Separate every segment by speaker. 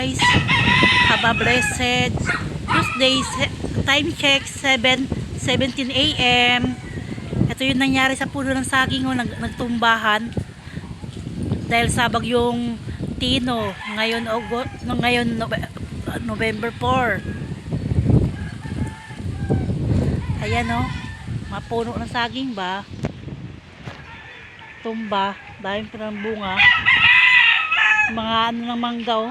Speaker 1: guys. Have a blessed Tuesday. Time check 7:17 AM. Ito yung nangyari sa puno ng saging, nagtumbahan dahil sa bagyong Tino ngayon November 4. Ayan mga puno ng saging ba, tumba, dahil ng bunga, mga ng mangga,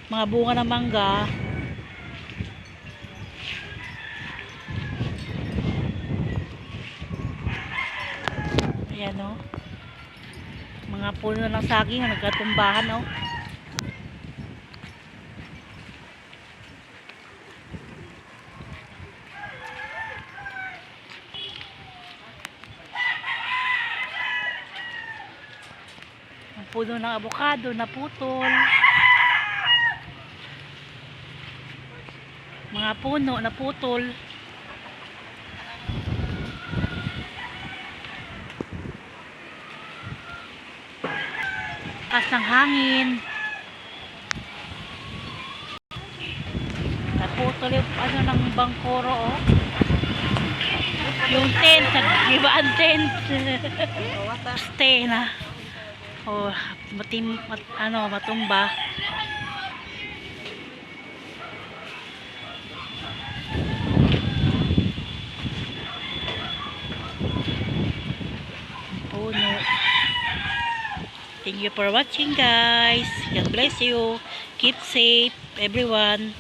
Speaker 1: mga bunga ng mangga. Ayan mga puno ng saging na nagkatumbahan ang puno ng avocado naputol, mga puno naputol. Lakas ng hangin, naputol yung ng bangkoro yung tent, nag-ibaan tent. Stay na matumba. Puno. Thank you for watching, guys. God bless you. Keep safe, everyone.